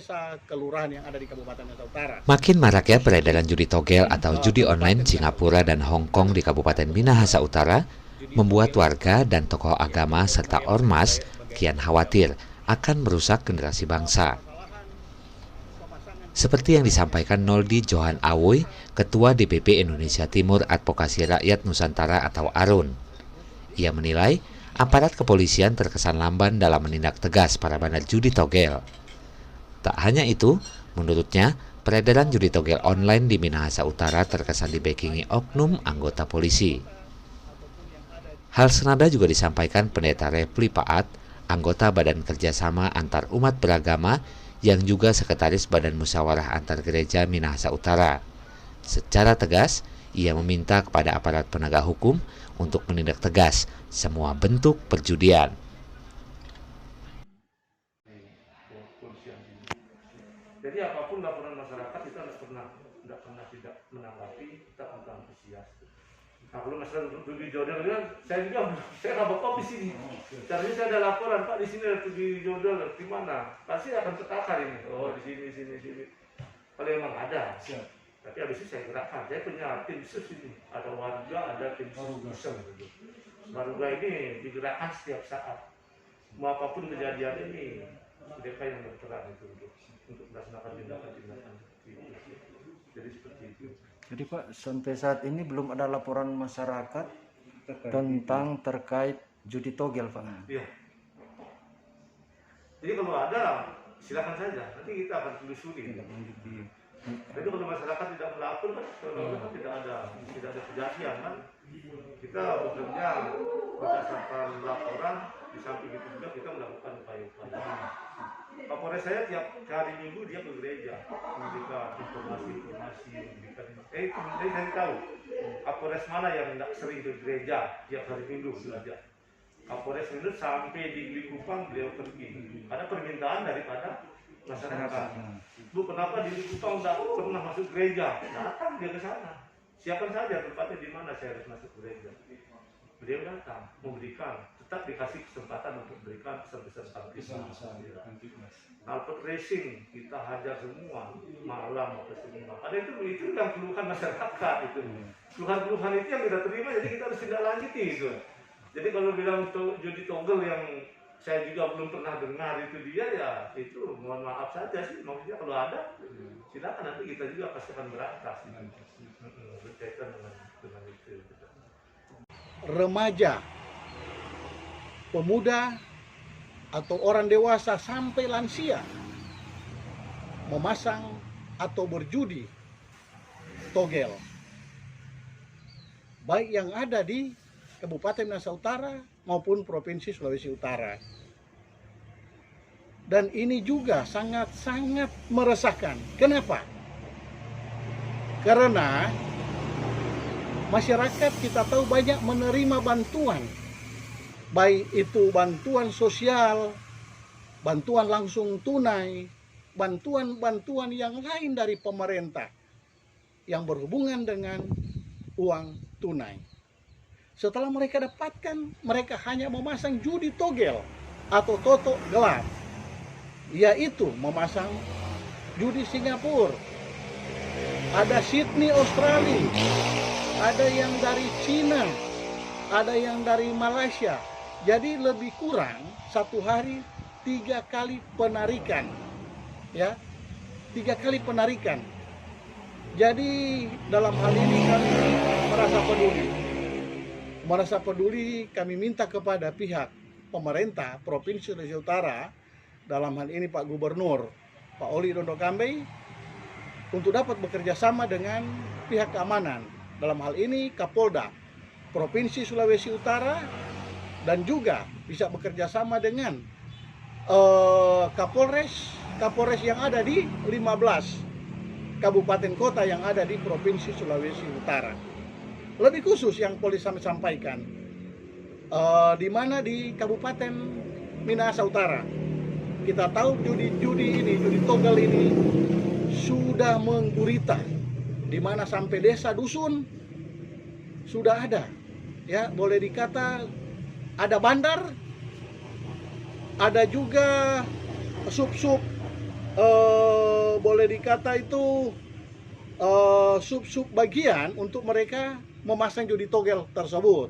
desa, kelurahan yang ada di Kabupaten Minahasa Utara. Makin maraknya peredaran judi togel atau judi online Singapura dan Hong Kong di Kabupaten Minahasa Utara membuat warga dan tokoh agama serta ormas kian khawatir akan merusak generasi bangsa. Seperti yang disampaikan Noldi Johan Awoy, Ketua DPP Indonesia Timur Advokasi Rakyat Nusantara atau ARUN. Ia menilai aparat kepolisian terkesan lamban dalam menindak tegas para bandar judi togel. Tak hanya itu, menurutnya, peredaran judi togel online di Minahasa Utara terkesan dibackingi oknum anggota polisi. Hal senada juga disampaikan Pendeta Refli Paat, anggota Badan Kerjasama Antar Umat Beragama yang juga Sekretaris Badan Musyawarah Antar Gereja Minahasa Utara. Secara tegas, ia meminta kepada aparat penegak hukum untuk menindak tegas semua bentuk perjudian. Jadi apapun laporan masyarakat kita tidak pernah tidak menanggapi, kita akan antusias. Nah, kalau masalah judi jodel kan, saya nggak bawa di sini. Caranya saya ada laporan, Pak, di sini ada judi jodel, di mana? Pasti akan tertakar ini. Oh, di sini. Kalau memang ada. Tapi habis itu saya gerakkan. Saya punya tim sus ini. Ada warga, ada tim sus. Warga ini digerakkan setiap saat. Mau apapun kejadian ini, mereka yang berperan itu untuk melaksanakan tindakan-tindakan seperti itu. Jadi seperti itu. Jadi Pak, sampai saat ini belum ada laporan masyarakat tentang terkait judi togel, Pak. Iya. Jadi kalau ada, silakan saja. Nanti kita akan telusuri. Jadi kalau masyarakat tidak melapor kan, kalau tidak ada kejadian kan, kita bekerja berdasarkan laporan. Di samping itu juga kita melakukan upaya-upaya. Kapolres saya tiap hari Minggu dia ke gereja memberikan informasi. Kemudian saya tahu Kapolres mana yang tidak sering ke gereja tiap hari Minggu belajar. Kapolres itu sampai di Likupang beliau pergi. Ada permintaan daripada masyarakat. Bu, kenapa di Likupang tidak pernah masuk gereja? Datang dia ke sana. Siapkan saja tempatnya di mana saya harus masuk gereja. Beliau datang memberikan, tetap dikasih kesempatan untuk memberikan pesan-pesan Kamtibmas. Knalpot racing kita hajar semua, malam apa semua. Ada itu yang keluhan masyarakat itu. Keluhan-keluhan itu yang kita terima, jadi kita harus tindak lanjuti itu. Jadi kalau bilang judi togel yang saya juga belum pernah dengar itu dia, ya itu mohon maaf saja sih. Maksudnya kalau ada, silakan nanti kita juga pasti akan berantas. Berkaitan dengan itu. Remaja, pemuda, atau orang dewasa sampai lansia memasang atau berjudi togel, baik yang ada di Kabupaten Minahasa Utara maupun Provinsi Sulawesi Utara. Dan ini juga sangat-sangat meresahkan. Kenapa? Karena masyarakat kita tahu banyak menerima bantuan, baik itu bantuan sosial, bantuan langsung tunai, bantuan-bantuan yang lain dari pemerintah yang berhubungan dengan uang tunai. Setelah mereka dapatkan, mereka hanya memasang judi togel atau toto gelap, yaitu memasang judi Singapura, ada Sydney Australia, ada yang dari Cina, ada yang dari Malaysia. Jadi lebih kurang satu hari 3 kali penarikan, ya, 3 kali penarikan. Jadi dalam hal ini kami merasa peduli. Kami minta kepada pihak pemerintah Provinsi Sulawesi Utara, dalam hal ini Pak Gubernur Pak Oli Dondo Kambe, untuk dapat bekerja sama dengan pihak keamanan. Dalam hal ini Kapolda Provinsi Sulawesi Utara, dan juga bisa bekerja sama dengan Kapolres yang ada di 15 kabupaten kota yang ada di Provinsi Sulawesi Utara. Lebih khusus yang polisi sampaikan, di mana di Kabupaten Minahasa Utara, kita tahu judi togel ini sudah menggurita, di mana sampai desa dusun sudah ada, ya, boleh dikata ada bandar, ada juga sub-sub boleh dikata itu sub-sub bagian untuk mereka memasang judi togel tersebut.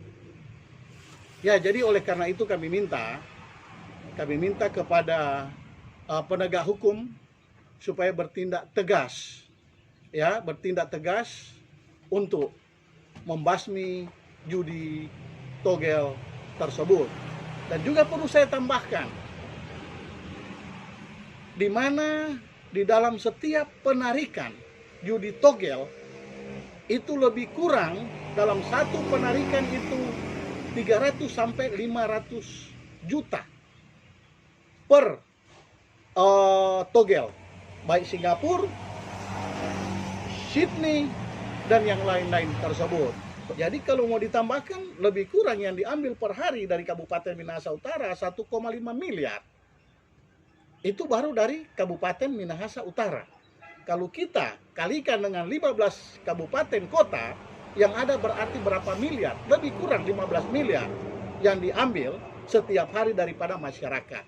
Ya, jadi oleh karena itu kami minta kepada penegak hukum supaya bertindak tegas, ya, bertindak tegas untuk membasmi judi togel tersebut. Dan juga perlu saya tambahkan, di mana di dalam setiap penarikan judi togel itu lebih kurang dalam satu penarikan itu 300 sampai 500 juta per togel, baik Singapura, Sydney, dan yang lain-lain tersebut. Jadi kalau mau ditambahkan, lebih kurang yang diambil per hari dari Kabupaten Minahasa Utara 1,5 miliar. Itu baru dari Kabupaten Minahasa Utara. Kalau kita kalikan dengan 15 kabupaten kota, yang ada berarti berapa miliar? Lebih kurang 15 miliar yang diambil setiap hari daripada masyarakat.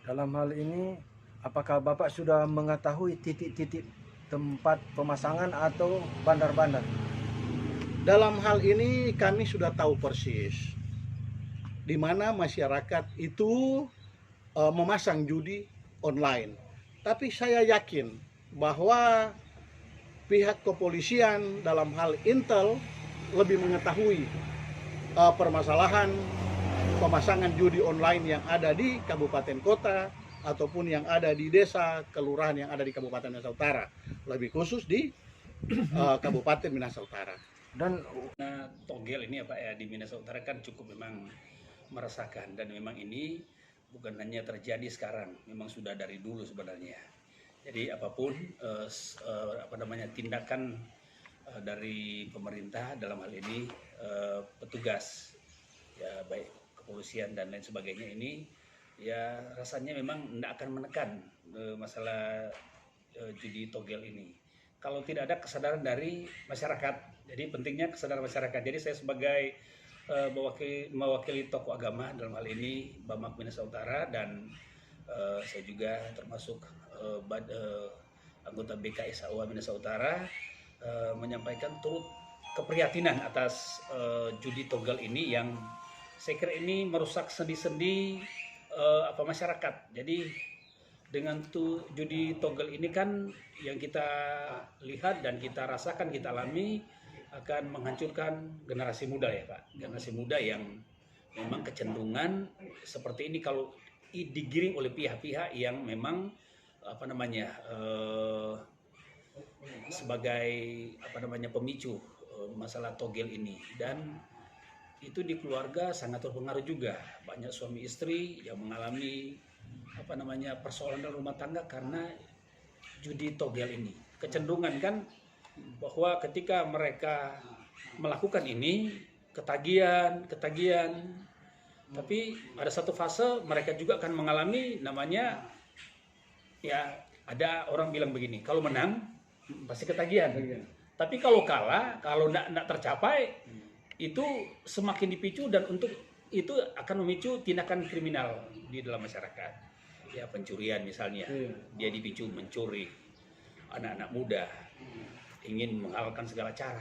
Dalam hal ini, apakah Bapak sudah mengetahui titik-titik tempat pemasangan atau bandar-bandar? Dalam hal ini kami sudah tahu persis di mana masyarakat itu memasang judi online. Tapi saya yakin bahwa pihak kepolisian dalam hal intel lebih mengetahui permasalahan pemasangan judi online yang ada di kabupaten kota ataupun yang ada di desa kelurahan yang ada di Kabupaten Minahasa Utara, lebih khusus di Kabupaten Minahasa Utara. Dan togel ini ya Pak ya, di Minahasa Utara kan cukup memang meresahkan, dan memang ini bukan hanya terjadi sekarang, memang sudah dari dulu sebenarnya. Jadi apapun tindakan dari pemerintah dalam hal ini petugas ya, baik kepolisian dan lain sebagainya, ini ya rasanya memang tidak akan menekan masalah judi togel ini kalau tidak ada kesadaran dari masyarakat. Jadi pentingnya kesadaran masyarakat. Jadi saya sebagai mewakili tokoh agama dalam hal ini Bamak Minahasa Utara, dan saya juga termasuk anggota BKSAUA Minahasa Utara, menyampaikan turut keprihatinan atas judi togel ini yang saya kira ini merusak sendi-sendi masyarakat. Jadi dengan judi togel ini kan yang kita lihat dan kita rasakan, kita alami, akan menghancurkan generasi muda ya Pak. Generasi muda yang memang kecenderungan seperti ini kalau digiring oleh pihak-pihak yang memang sebagai pemicu masalah togel ini. Dan itu di keluarga sangat terpengaruh juga. Banyak suami istri yang mengalami persoalan dalam rumah tangga karena judi togel ini. Kecenderungan kan bahwa ketika mereka melakukan ini ketagihan, tapi ada satu fase mereka juga akan mengalami namanya, ya ada orang bilang begini, kalau menang pasti ketagihan. Tapi kalau kalah, kalau tidak tercapai, itu semakin dipicu, dan untuk itu akan memicu tindakan kriminal di dalam masyarakat. Ya pencurian misalnya, dia dipicu mencuri, anak-anak muda ingin menghalalkan segala cara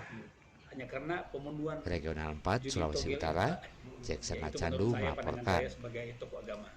hanya karena pemenuhan. Regional 4 Sulawesi Utara, Jackson Candu melaporkan. Saya sebagai tokoh agama.